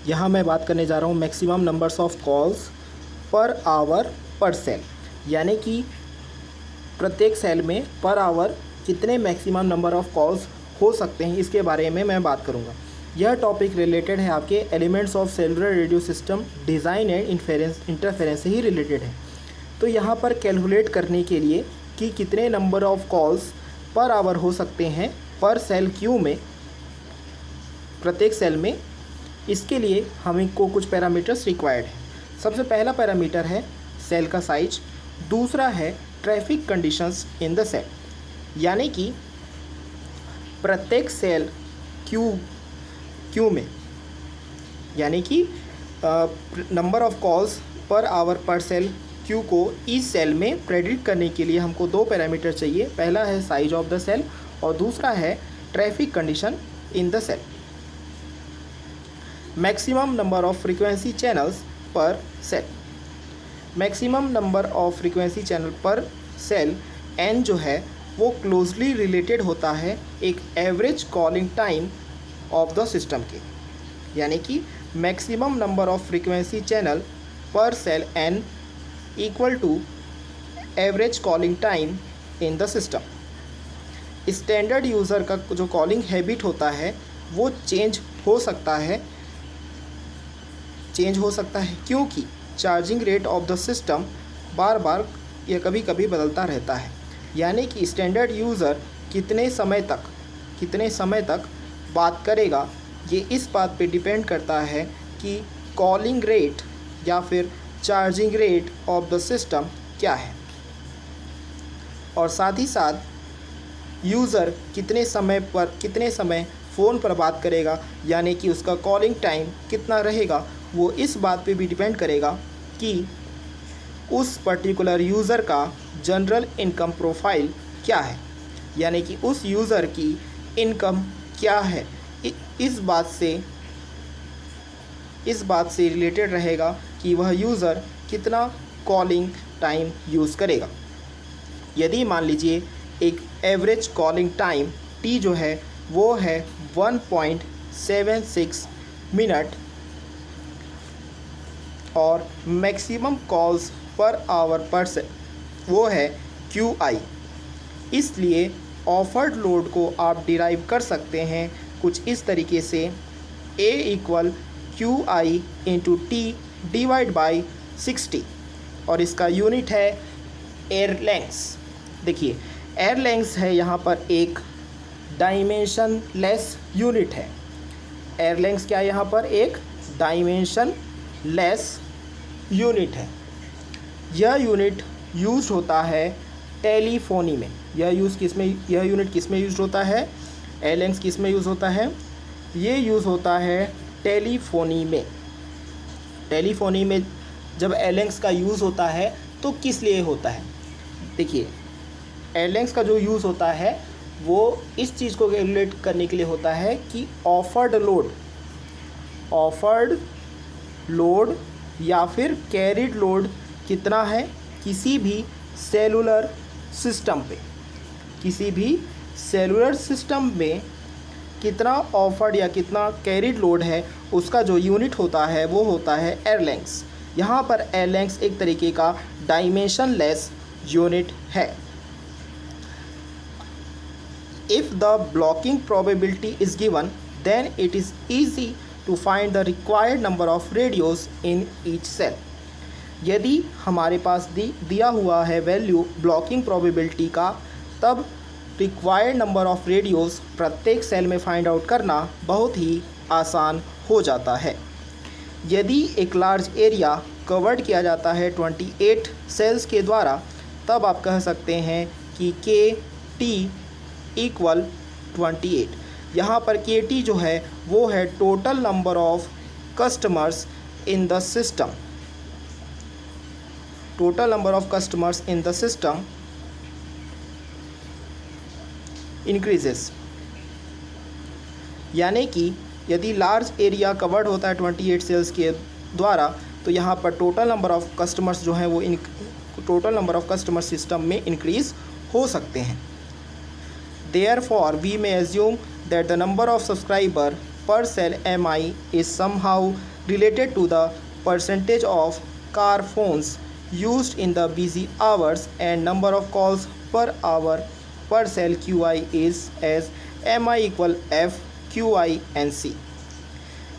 यहाँ मैं बात करने जा रहा हूँ maximum numbers of calls per hour per cell, यानी कि प्रत्येक सेल में पर आवर कितने मैक्सिमम नंबर ऑफ कॉल्स हो सकते हैं, इसके बारे में मैं बात करूँगा। यह टॉपिक रिलेटेड है आपके elements of cellular radio system design and interference से ही रिलेटेड है। तो यहाँ पर कैलकुलेट करने के लिए कि कितने number of calls per our हो सकते हैं पर सेल क्यू में, प्रत्येक सेल में, इसके लिए हमें को कुछ पैरामीटर्स रिक्वायर्ड है। सबसे पहला पैरामीटर है सेल का साइज, दूसरा है traffic conditions in the cell, यानी कि प्रत्येक सेल क्यू में, यानी कि number of calls per hour per cell queue को इस सेल में प्रेडिक्ट करने के लिए हमको दो पैरामीटर चाहिए। पहला है साइज ऑफ द सेल और दूसरा है traffic condition in the cell. Maximum number of frequency channels per cell, maximum number of frequency channel per cell n जो है वो क्लोजली रिलेटेड होता है एक average calling time of the system के, यानी कि maximum number of frequency channel per cell n equal to average calling time in the system. Standard user का जो कॉलिंग हैबिट होता है वो चेंज हो सकता है क्योंकि charging rate of the system बार बार या कभी कभी बदलता रहता है, यानी कि स्टैंडर्ड यूज़र कितने समय तक बात करेगा ये इस बात पे डिपेंड करता है कि कॉलिंग रेट या फिर charging rate of the system क्या है, और साथ ही साथ यूज़र कितने समय फ़ोन पर बात करेगा, यानी कि उसका कॉलिंग टाइम कितना रहेगा, वो इस बात पे भी डिपेंड करेगा कि उस पर्टिकुलर यूज़र का जनरल इनकम प्रोफाइल क्या है, यानी कि उस यूज़र की इनकम क्या है। इस बात से रिलेटेड रहेगा कि वह यूज़र कितना कॉलिंग टाइम यूज़ करेगा। यदि मान लीजिए एक एवरेज कॉलिंग टाइम t जो है वो है 1.76 मिनट और maximum calls per hour per cell वो है QI, इसलिए ऑफर्ड लोड को आप डिराइव कर सकते हैं कुछ इस तरीके से, A equal QI into T divide by 60, और इसका यूनिट है एयर लेंथ्स। देखिए एयर लेंथ्स है यहाँ पर एक डायमेंशन लेस यूनिट है। एयर लेंथ्स क्या है यहाँ पर एक डायमेंशन लेस यूनिट है। यह यूनिट यूज होता है टेलीफोनी में। यह यूनिट किस में यूज होता है? एयर लेंथ्स किस में यूज़ होता है? ये यूज़ होता है टेलीफोनी में। टेलीफोनी में जब एयर लेंथ्स का यूज़ होता है तो किस लिए होता है? देखिए एयर लेंथ्स का जो यूज़ होता है वो इस चीज़ को कैलकुलेट करने के लिए होता है कि ऑफर्ड लोड या फिर कैरिड लोड कितना है किसी भी सेलुलर सिस्टम में कितना ऑफर्ड या कितना कैरिड लोड है, उसका जो यूनिट होता है वो होता है एयर लेंथ्स। यहाँ पर एयर लेंथ्स एक तरीके का डायमेंशन लेस यूनिट है। If the blocking probability is given, then it is easy to find the required number of radios in each cell. यदि हमारे पास दिया हुआ है वैल्यू ब्लॉकिंग प्रोबेबिलिटी का, तब रिक्वायर्ड नंबर ऑफ रेडियोस प्रत्येक सेल में फाइंड आउट करना बहुत ही आसान हो जाता है। यदि एक लार्ज एरिया कवर्ड किया जाता है 28 सेल्स के द्वारा, तब आप कह सकते हैं कि KT इक्वल 28। यहाँ पर KT जो है वो है total number of customers in the system. Total number of customers in the system increases, यानी कि यदि लार्ज एरिया कवर्ड होता है 28 सेल्स के द्वारा, तो यहाँ पर टोटल नंबर ऑफ कस्टमर्स जो हैं वो total number of customer system में इंक्रीज़ हो सकते हैं। Therefore, we may assume that the number of subscriber per cell MI is somehow related to the percentage of car phones used in the busy hours and number of calls per hour per cell QI is as MI equal F QI and C।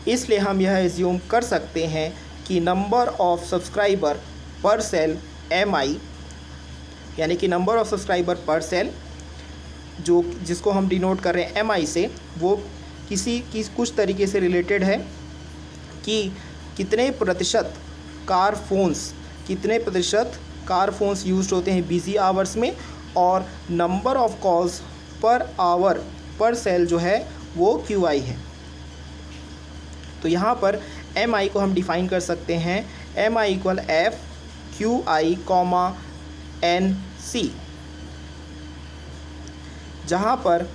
इसलिए हम यह assume कर सकते हैं कि number of subscriber पर cell MI, यानी कि नंबर ऑफ सब्सक्राइबर पर सेल जो जिसको हम डिनोट कर रहे हैं MI से, वो कुछ तरीके से रिलेटेड है कि कितने प्रतिशत कार फोन्स यूज्ड होते हैं बिजी आवर्स में, और number of calls per hour per cell जो है वो QI है। तो यहाँ पर MI को हम डिफ़ाइन कर सकते हैं MI equal F QI NC, जहाँ पर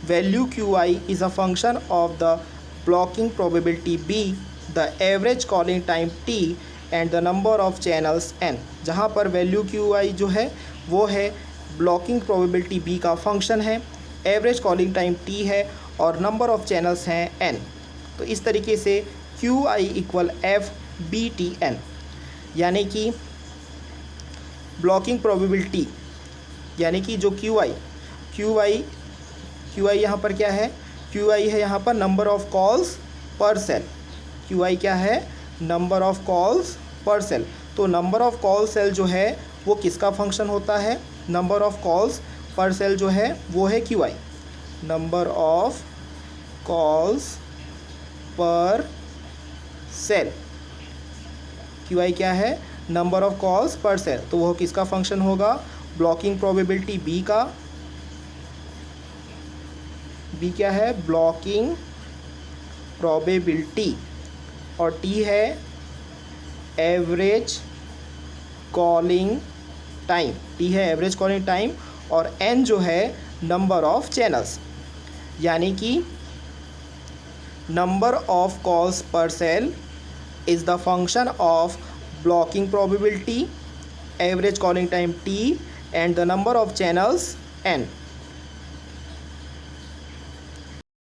value QI is a function of the blocking probability B, the average calling time T and the number of channels N। जहाँ पर वैल्यू QI जो है वो है ब्लॉकिंग प्रोबेबिलिटी B का function है, एवरेज कॉलिंग टाइम T है और नंबर ऑफ चैनल्स हैं N। तो इस तरीके से QI इक्वल F BTN, यानी कि ब्लॉकिंग प्रोबेबिलिटी, यानी कि जो QI यहाँ पर क्या है, QI है यहाँ पर number of calls per cell. QI क्या है, number of calls per cell. तो नंबर ऑफ कॉल सेल जो है वो किसका फंक्शन होता है, number of calls per cell जो है वो है QI, number of calls per cell. QI क्या है, number of calls per cell. तो वो किसका फंक्शन होगा, ब्लॉकिंग प्रोबेबिलिटी B का। B क्या है, ब्लॉकिंग प्रोबेबिलिटी, और T है एवरेज कॉलिंग टाइम। T है एवरेज कॉलिंग टाइम, और N जो है नंबर ऑफ चैनल्स, यानी कि number of calls per cell is the function of blocking probability, average calling time T and the number of channels N।